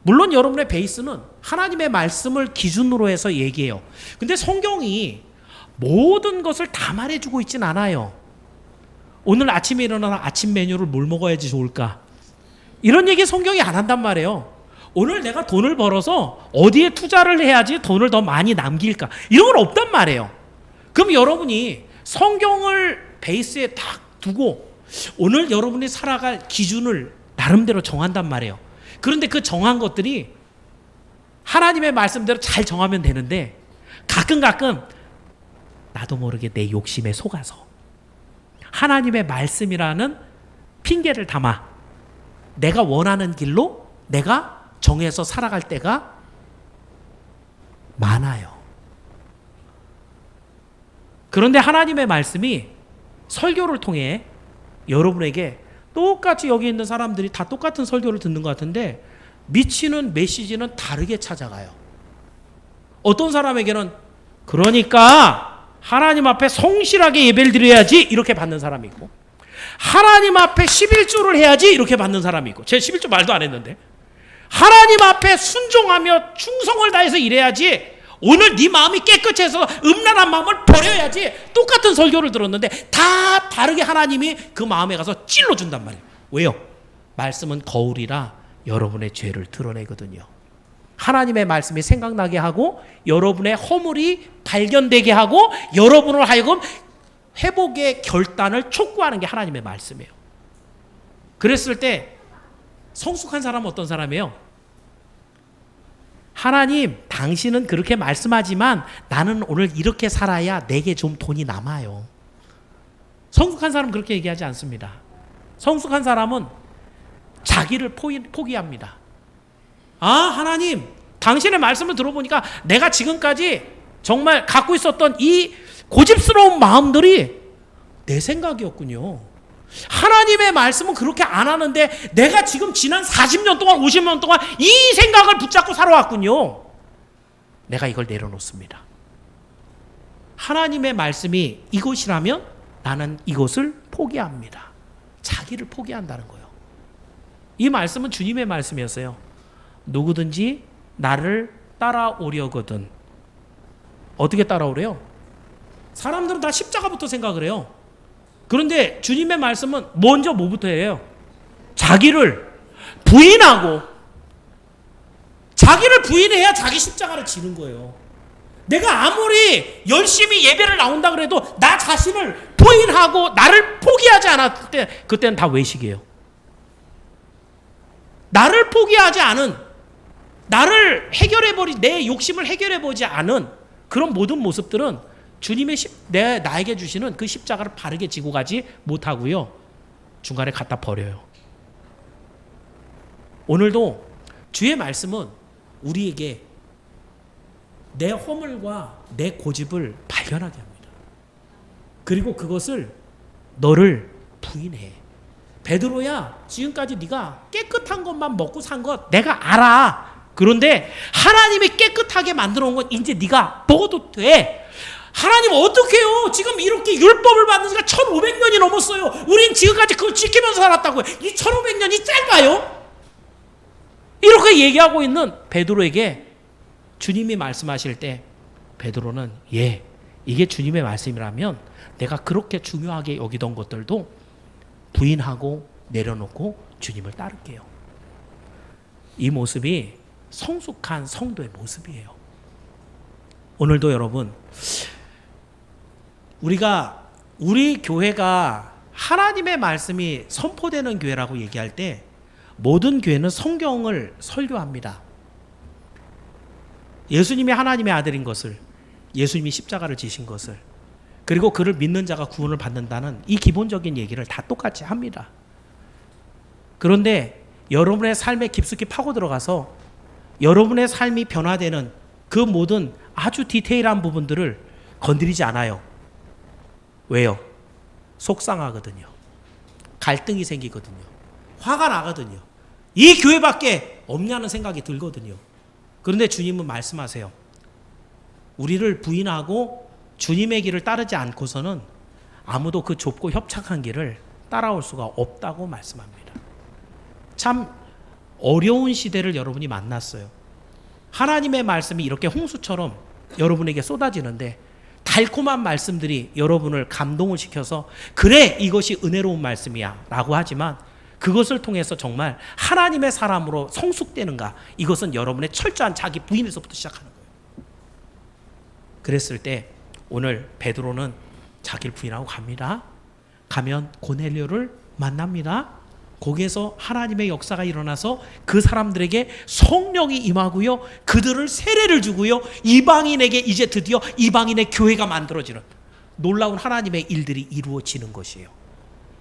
물론 여러분의 베이스는 하나님의 말씀을 기준으로 해서 얘기해요. 근데 성경이 모든 것을 다 말해주고 있진 않아요. 오늘 아침에 일어나서 아침 메뉴를 뭘 먹어야지 좋을까? 이런 얘기 성경이 안 한단 말이에요. 오늘 내가 돈을 벌어서 어디에 투자를 해야지 돈을 더 많이 남길까? 이런 건 없단 말이에요. 그럼 여러분이 성경을 베이스에 딱 두고 오늘 여러분이 살아갈 기준을 나름대로 정한단 말이에요. 그런데 그 정한 것들이 하나님의 말씀대로 잘 정하면 되는데 가끔 나도 모르게 내 욕심에 속아서 하나님의 말씀이라는 핑계를 담아 내가 원하는 길로 내가 정해서 살아갈 때가 많아요. 그런데 하나님의 말씀이 설교를 통해 여러분에게 똑같이 여기 있는 사람들이 다 똑같은 설교를 듣는 것 같은데 미치는 메시지는 다르게 찾아가요. 어떤 사람에게는 그러니까 하나님 앞에 성실하게 예배를 드려야지 이렇게 받는 사람이 있고, 하나님 앞에 11조를 해야지 이렇게 받는 사람이 있고, 제가 11조 말도 안 했는데 하나님 앞에 순종하며 충성을 다해서 일해야지, 오늘 네 마음이 깨끗해서 음란한 마음을 버려야지, 똑같은 설교를 들었는데 다 다르게 하나님이 그 마음에 가서 찔러준단 말이에요. 왜요? 말씀은 거울이라 여러분의 죄를 드러내거든요. 하나님의 말씀이 생각나게 하고 여러분의 허물이 발견되게 하고 여러분을 하여금 회복의 결단을 촉구하는 게 하나님의 말씀이에요. 그랬을 때 성숙한 사람은 어떤 사람이에요? 하나님, 당신은 그렇게 말씀하지만 나는 오늘 이렇게 살아야 내게 좀 돈이 남아요. 성숙한 사람은 그렇게 얘기하지 않습니다. 성숙한 사람은 자기를 포기합니다. 아, 하나님, 당신의 말씀을 들어보니까 내가 지금까지 정말 갖고 있었던 이 고집스러운 마음들이 내 생각이었군요. 하나님의 말씀은 그렇게 안 하는데 내가 지금 지난 40년 동안 50년 동안 이 생각을 붙잡고 살아왔군요. 내가 이걸 내려놓습니다. 하나님의 말씀이 이것이라면 나는 이것을 포기합니다. 자기를 포기한다는 거예요. 이 말씀은 주님의 말씀이었어요. 누구든지 나를 따라오려거든. 어떻게 따라오래요? 사람들은 다 십자가부터 생각을 해요. 그런데 주님의 말씀은 먼저 뭐부터 해요? 자기를 부인하고, 자기를 부인해야 자기 십자가를 지는 거예요. 내가 아무리 열심히 예배를 나온다 그래도 나 자신을 부인하고 나를 포기하지 않았을 때 그때는 다 외식이에요. 나를 포기하지 않은, 나를 해결해버리, 내 욕심을 해결해보지 않은 그런 모든 모습들은 주님의 나에게 주시는 그 십자가를 바르게 지고 가지 못하고요, 중간에 갖다 버려요. 오늘도 주의 말씀은 우리에게 내 허물과 내 고집을 발견하게 합니다. 그리고 그것을 너를 부인해. 베드로야, 지금까지 네가 깨끗한 것만 먹고 산 것 내가 알아. 그런데 하나님이 깨끗하게 만들어 온 건 이제 네가 먹어도 돼. 하나님 어떡해요? 지금 이렇게 율법을 받는 지가 1500년이 넘었어요. 우린 지금까지 그걸 지키면서 살았다고요. 이 1500년이 짧아요? 이렇게 얘기하고 있는 베드로에게 주님이 말씀하실 때 베드로는 예, 이게 주님의 말씀이라면 내가 그렇게 중요하게 여기던 것들도 부인하고 내려놓고 주님을 따를게요. 이 모습이 성숙한 성도의 모습이에요. 오늘도 여러분, 우리 교회가 하나님의 말씀이 선포되는 교회라고 얘기할 때 모든 교회는 성경을 설교합니다. 예수님이 하나님의 아들인 것을, 예수님이 십자가를 지신 것을, 그리고 그를 믿는 자가 구원을 받는다는 이 기본적인 얘기를 다 똑같이 합니다. 그런데 여러분의 삶에 깊숙이 파고 들어가서 여러분의 삶이 변화되는 그 모든 아주 디테일한 부분들을 건드리지 않아요. 왜요? 속상하거든요. 갈등이 생기거든요. 화가 나거든요. 이 교회밖에 없냐는 생각이 들거든요. 그런데 주님은 말씀하세요. 우리를 부인하고 주님의 길을 따르지 않고서는 아무도 그 좁고 협착한 길을 따라올 수가 없다고 말씀합니다. 참 어려운 시대를 여러분이 만났어요. 하나님의 말씀이 이렇게 홍수처럼 여러분에게 쏟아지는데 달콤한 말씀들이 여러분을 감동을 시켜서 그래 이것이 은혜로운 말씀이야 라고 하지만 그것을 통해서 정말 하나님의 사람으로 성숙되는가, 이것은 여러분의 철저한 자기 부인에서부터 시작하는 거예요. 그랬을 때 오늘 베드로는 자기를 부인하고 갑니다. 가면 고넬료를 만납니다. 거기에서 하나님의 역사가 일어나서 그 사람들에게 성령이 임하고요, 그들을 세례를 주고요, 이방인에게 이제 드디어 이방인의 교회가 만들어지는 놀라운 하나님의 일들이 이루어지는 것이에요.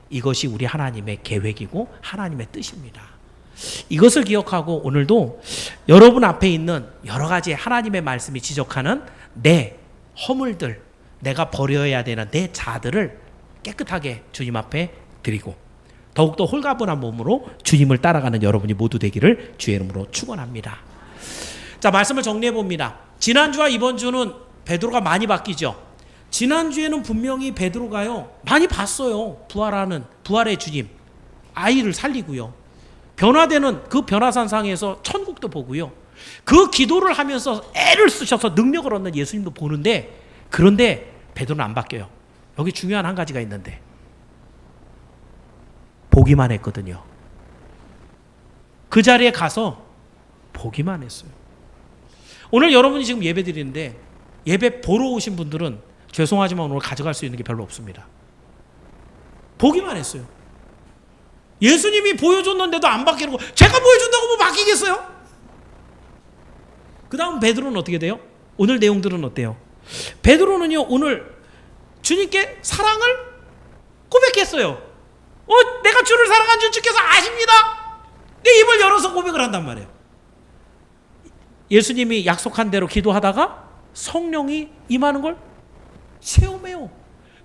이것이 우리 하나님의 계획이고 하나님의 뜻입니다. 이것을 기억하고 오늘도 여러분 앞에 있는 여러 가지 하나님의 말씀이 지적하는 내 허물들, 내가 버려야 되는 내 자들을 깨끗하게 주님 앞에 드리고 더욱더 홀가분한 몸으로 주님을 따라가는 여러분이 모두 되기를 주의 이름으로 축원합니다. 자, 말씀을 정리해 봅니다. 지난주와 이번 주는 베드로가 많이 바뀌죠. 지난주에는 분명히 베드로가요 많이 봤어요. 부활의 주님, 아이를 살리고요, 변화되는 그 변화산상에서 천국도 보고요, 그 기도를 하면서 애를 쓰셔서 능력을 얻는 예수님도 보는데, 그런데 베드로는 안 바뀌어요. 여기 중요한 한 가지가 있는데 보기만 했거든요. 그 자리에 가서 보기만 했어요. 오늘 여러분이 지금 예배 드리는데 예배 보러 오신 분들은 죄송하지만 오늘 가져갈 수 있는 게 별로 없습니다. 보기만 했어요. 예수님이 보여줬는데도 안 바뀌는 거, 제가 보여준다고 뭐 바뀌겠어요? 그 다음 베드로는 어떻게 돼요? 오늘 내용들은 어때요? 베드로는요 오늘 주님께 사랑을 고백했어요. 내가 주를 사랑한 줄 주께서 아십니다. 내 입을 열어서 고백을 한단 말이에요. 예수님이 약속한 대로 기도하다가 성령이 임하는 걸 체험해요.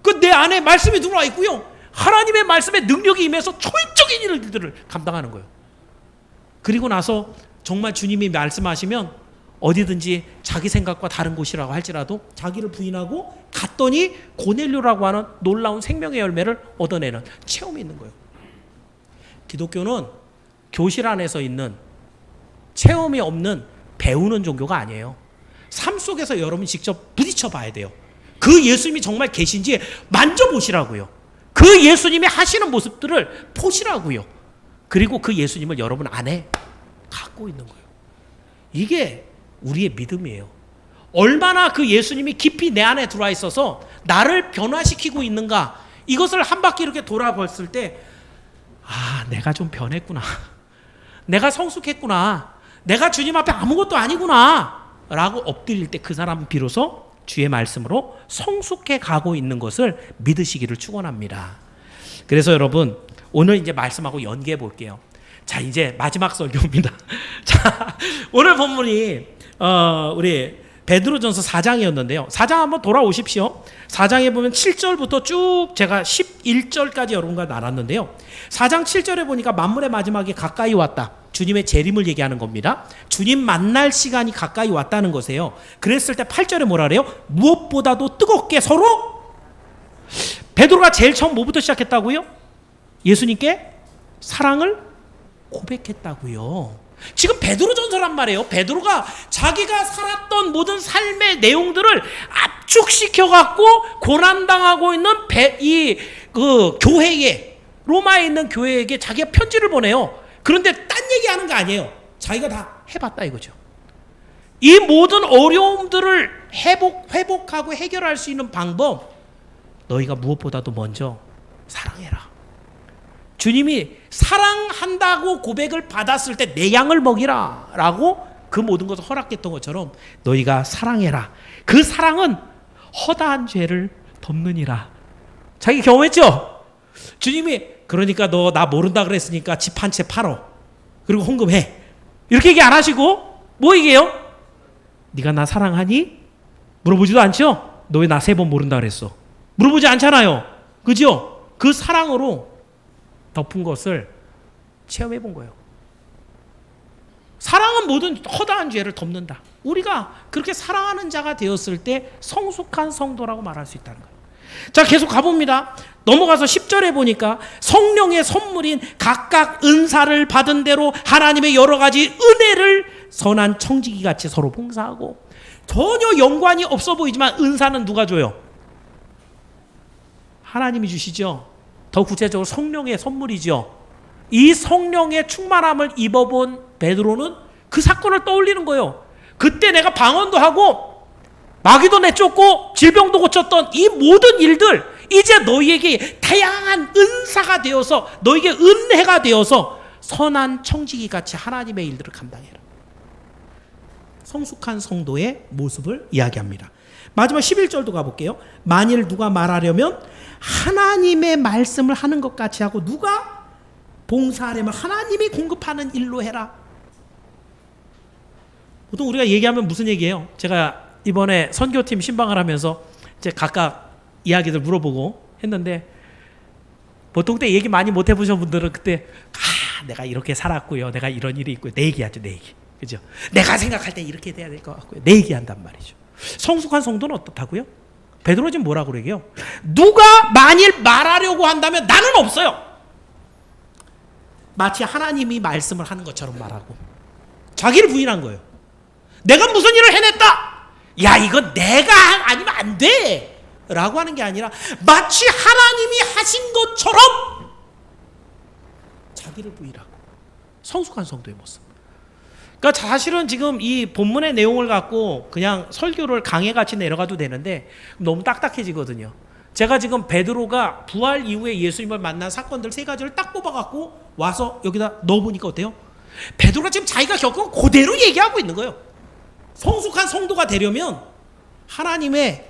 그 내 안에 말씀이 들어와 있고요, 하나님의 말씀에 능력이 임해서 초인적인 일들을 감당하는 거예요. 그리고 나서 정말 주님이 말씀하시면 어디든지 자기 생각과 다른 곳이라고 할지라도 자기를 부인하고 갔더니 고넬료라고 하는 놀라운 생명의 열매를 얻어내는 체험이 있는 거예요. 기독교는 교실 안에서 있는 체험이 없는 배우는 종교가 아니에요. 삶 속에서 여러분이 직접 부딪혀 봐야 돼요. 그 예수님이 정말 계신지 만져보시라고요. 그 예수님이 하시는 모습들을 보시라고요. 그리고 그 예수님을 여러분 안에 갖고 있는 거예요. 이게 우리의 믿음이에요. 얼마나 그 예수님이 깊이 내 안에 들어와 있어서 나를 변화시키고 있는가, 이것을 한 바퀴 이렇게 돌아봤을 때 내가 좀 변했구나, 내가 성숙했구나, 내가 주님 앞에 아무것도 아니구나 라고 엎드릴 때 그 사람은 비로소 주의 말씀으로 성숙해 가고 있는 것을 믿으시기를 축원합니다. 그래서 여러분 오늘 이제 말씀하고 연계해 볼게요. 자, 이제 마지막 설교입니다. 자, 오늘 본문이 우리 베드로전서 4장이었는데요. 4장 한번 돌아오십시오. 4장에 보면 7절부터 쭉 제가 11절까지 여러분과 나눴는데요. 4장 7절에 보니까 만물의 마지막이 가까이 왔다. 주님의 재림을 얘기하는 겁니다. 주님 만날 시간이 가까이 왔다는 것이에요. 그랬을 때 8절에 뭐라 그래요? 무엇보다도 뜨겁게 서로. 베드로가 제일 처음 뭐부터 시작했다고요? 예수님께 사랑을 고백했다고요. 지금 베드로전서란 말이에요. 베드로가 자기가 살았던 모든 삶의 내용들을 압축시켜갖고 고난당하고 있는 그 교회에, 로마에 있는 교회에게 자기가 편지를 보내요. 그런데 딴 얘기하는 거 아니에요. 자기가 다 해봤다 이거죠. 이 모든 어려움들을 회복하고 해결할 수 있는 방법, 너희가 무엇보다도 먼저 사랑해라. 주님이 사랑한다고 고백을 받았을 때 내 양을 먹이라 라고 그 모든 것을 허락했던 것처럼 너희가 사랑해라. 그 사랑은 허다한 죄를 덮느니라. 자기 경험했죠? 주님이 그러니까 너 나 모른다 그랬으니까 집 한 채 팔어. 그리고 헌금해. 이렇게 얘기 안 하시고 뭐 얘기해요? 네가 나 사랑하니? 물어보지도 않죠? 너 왜 나 3번 모른다 그랬어? 물어보지 않잖아요. 그죠? 그 사랑으로 덮은 것을 체험해 본 거예요. 사랑은 모든 허다한 죄를 덮는다. 우리가 그렇게 사랑하는 자가 되었을 때 성숙한 성도라고 말할 수 있다는 거예요. 자, 계속 가봅니다. 넘어가서 10절에 보니까 성령의 선물인 각각 은사를 받은 대로 하나님의 여러 가지 은혜를 선한 청지기 같이 서로 봉사하고, 전혀 연관이 없어 보이지만 은사는 누가 줘요? 하나님이 주시죠. 더 구체적으로 성령의 선물이죠. 이 성령의 충만함을 입어본 베드로는 그 사건을 떠올리는 거예요. 그때 내가 방언도 하고 마귀도 내쫓고 질병도 고쳤던 이 모든 일들, 이제 너희에게 다양한 은사가 되어서, 너희에게 은혜가 되어서 선한 청지기 같이 하나님의 일들을 감당해라. 성숙한 성도의 모습을 이야기합니다. 마지막 11절도 가볼게요. 만일 누가 말하려면 하나님의 말씀을 하는 것 같이 하고, 누가 봉사하려면 하나님이 공급하는 일로 해라. 보통 우리가 얘기하면 무슨 얘기예요? 제가 이번에 선교팀 신방을 하면서 이제 각각 이야기들 물어보고 했는데, 보통 때 얘기 많이 못 해보신 분들은 그때 내가 이렇게 살았고요, 내가 이런 일이 있고요, 내 얘기하죠, 내 얘기. 그죠? 내가 생각할 때 이렇게 돼야 될 것 같고요, 내 얘기한단 말이죠. 성숙한 성도는 어떻다고요? 베드로 지금 뭐라고 그러게요? 누가 만일 말하려고 한다면 나는 없어요. 마치 하나님이 말씀을 하는 것처럼 말하고, 자기를 부인한 거예요. 내가 무슨 일을 해냈다, 야 이거 내가 아니면 안 돼 라고 하는 게 아니라 마치 하나님이 하신 것처럼 자기를 부인하고, 성숙한 성도의 모습. 그러니까 사실은 지금 이 본문의 내용을 갖고 그냥 설교를 강해같이 내려가도 되는데 너무 딱딱해지거든요. 제가 지금 베드로가 부활 이후에 예수님을 만난 사건들 3가지를 딱 뽑아갖고 와서 여기다 넣어보니까 어때요? 베드로가 지금 자기가 겪은 그대로 얘기하고 있는 거예요. 성숙한 성도가 되려면 하나님의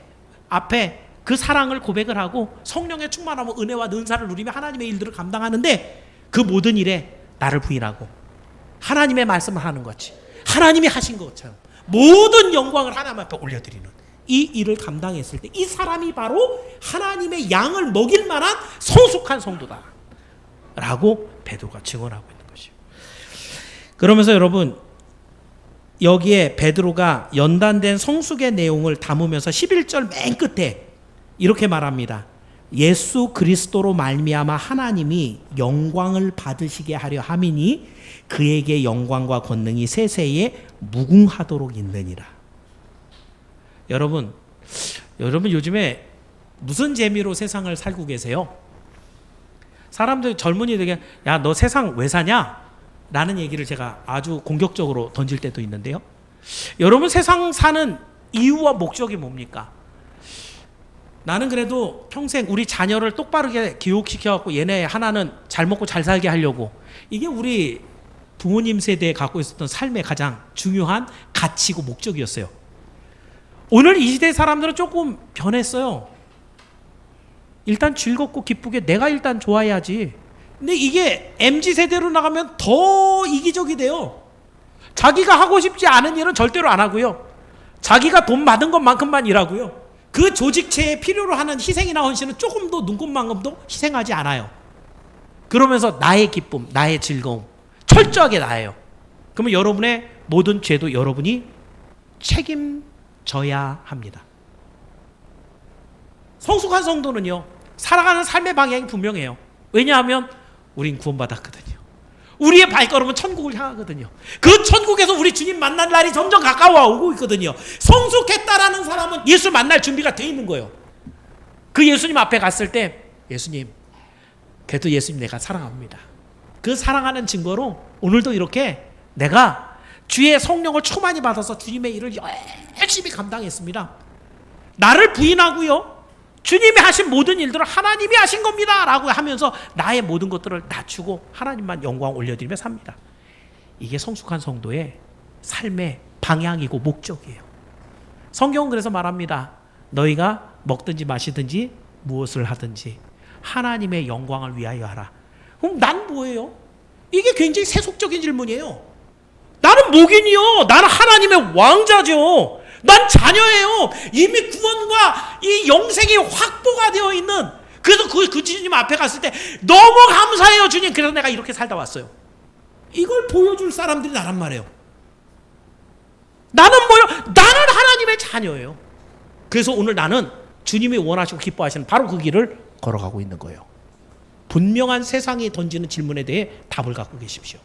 앞에 그 사랑을 고백을 하고 성령의 충만함과 은혜와 은사를 누리며 하나님의 일들을 감당하는데, 그 모든 일에 나를 부인하고 하나님의 말씀을 하는 거지, 하나님이 하신 것처럼 모든 영광을 하나님 앞에 올려드리는 이 일을 감당했을 때 이 사람이 바로 하나님의 양을 먹일 만한 성숙한 성도다 라고 베드로가 증언하고 있는 것이에요. 그러면서 여러분, 여기에 베드로가 연단된 성숙의 내용을 담으면서 11절 맨 끝에 이렇게 말합니다. 예수 그리스도로 말미암아 하나님이 영광을 받으시게 하려 함이니 그에게 영광과 권능이 세세에 무궁하도록 있느니라. 여러분 요즘에 무슨 재미로 세상을 살고 계세요? 사람들, 젊은이들에게 야 너 세상 왜 사냐? 라는 얘기를 제가 아주 공격적으로 던질 때도 있는데요. 여러분, 세상 사는 이유와 목적이 뭡니까? 나는 그래도 평생 우리 자녀를 똑바르게 교육시켜갖고 얘네 하나는 잘 먹고 잘 살게 하려고, 이게 우리 부모님 세대에 갖고 있었던 삶의 가장 중요한 가치고 목적이었어요. 오늘 이 시대 사람들은 조금 변했어요. 일단 즐겁고 기쁘게 내가 일단 좋아야지. 근데 이게 MZ세대로 나가면 더 이기적이 돼요. 자기가 하고 싶지 않은 일은 절대로 안 하고요, 자기가 돈 받은 것만큼만 일하고요, 그 조직체에 필요로 하는 희생이나 헌신은 조금도 눈곱만큼도 희생하지 않아요. 그러면서 나의 기쁨, 나의 즐거움 철저하게 나예요. 그러면 여러분의 모든 죄도 여러분이 책임져야 합니다. 성숙한 성도는요, 살아가는 삶의 방향이 분명해요. 왜냐하면 우린 구원받았거든요. 우리의 발걸음은 천국을 향하거든요. 그 천국에서 우리 주님 만날 날이 점점 가까워 오고 있거든요. 성숙했다라는 사람은 예수 만날 준비가 돼 있는 거예요. 그 예수님 앞에 갔을 때, 예수님, 그래도 예수님 내가 사랑합니다. 그 사랑하는 증거로 오늘도 이렇게 내가 주의 성령을 충만히 받아서 주님의 일을 열심히 감당했습니다. 나를 부인하고요, 주님이 하신 모든 일들을 하나님이 하신 겁니다 라고 하면서 나의 모든 것들을 낮추고 하나님만 영광 올려드리며 삽니다. 이게 성숙한 성도의 삶의 방향이고 목적이에요. 성경은 그래서 말합니다. 너희가 먹든지 마시든지 무엇을 하든지 하나님의 영광을 위하여 하라. 그럼 난 뭐예요? 이게 굉장히 세속적인 질문이에요. 나는 목인이요, 나는 하나님의 왕자죠, 난 자녀예요. 이미 구원과 이 영생이 확보가 되어 있는, 그래서 그 주님 앞에 갔을 때 너무 감사해요 주님, 그래서 내가 이렇게 살다 왔어요. 이걸 보여줄 사람들이 나란 말이에요. 나는 뭐요? 나는 하나님의 자녀예요. 그래서 오늘 나는 주님이 원하시고 기뻐하시는 바로 그 길을 걸어가고 있는 거예요. 분명한 세상이 던지는 질문에 대해 답을 갖고 계십시오.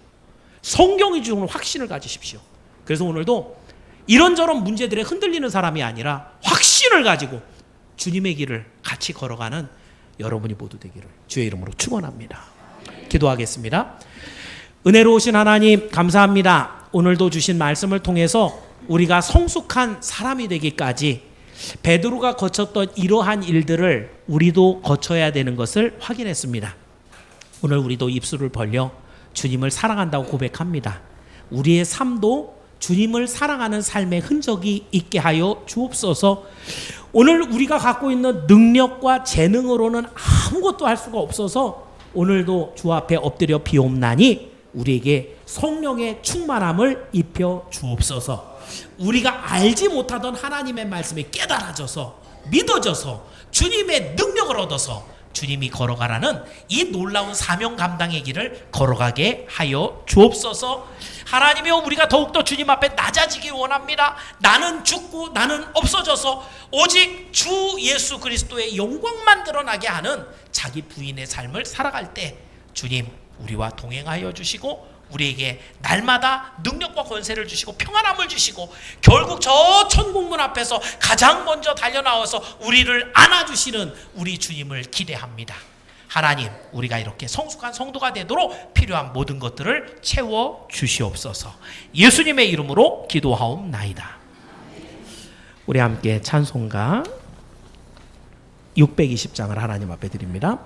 성경이 주는 확신을 가지십시오. 그래서 오늘도 이런저런 문제들에 흔들리는 사람이 아니라 확신을 가지고 주님의 길을 같이 걸어가는 여러분이 모두 되기를 주의 이름으로 축원합니다. 기도하겠습니다. 은혜로우신 하나님 감사합니다. 오늘도 주신 말씀을 통해서 우리가 성숙한 사람이 되기까지 베드로가 거쳤던 이러한 일들을 우리도 거쳐야 되는 것을 확인했습니다. 오늘 우리도 입술을 벌려 주님을 사랑한다고 고백합니다. 우리의 삶도 주님을 사랑하는 삶의 흔적이 있게 하여 주옵소서. 오늘 우리가 갖고 있는 능력과 재능으로는 아무것도 할 수가 없어서 오늘도 주 앞에 엎드려 비옵나니 우리에게 성령의 충만함을 입혀 주옵소서. 우리가 알지 못하던 하나님의 말씀이 깨달아져서 믿어져서 주님의 능력을 얻어서 주님이 걸어가라는 이 놀라운 사명 감당의 길을 걸어가게 하여 주옵소서. 하나님이여, 우리가 더욱더 주님 앞에 낮아지기 원합니다. 나는 죽고 나는 없어져서 오직 주 예수 그리스도의 영광만 드러나게 하는 자기 부인의 삶을 살아갈 때 주님 우리와 동행하여 주시고 우리에게 날마다 능력과 권세를 주시고 평안함을 주시고 결국 저 천국문 앞에서 가장 먼저 달려나와서 우리를 안아주시는 우리 주님을 기대합니다. 하나님, 우리가 이렇게 성숙한 성도가 되도록 필요한 모든 것들을 채워 주시옵소서. 예수님의 이름으로 기도하옵나이다. 우리 함께 찬송가 620장을 하나님 앞에 드립니다.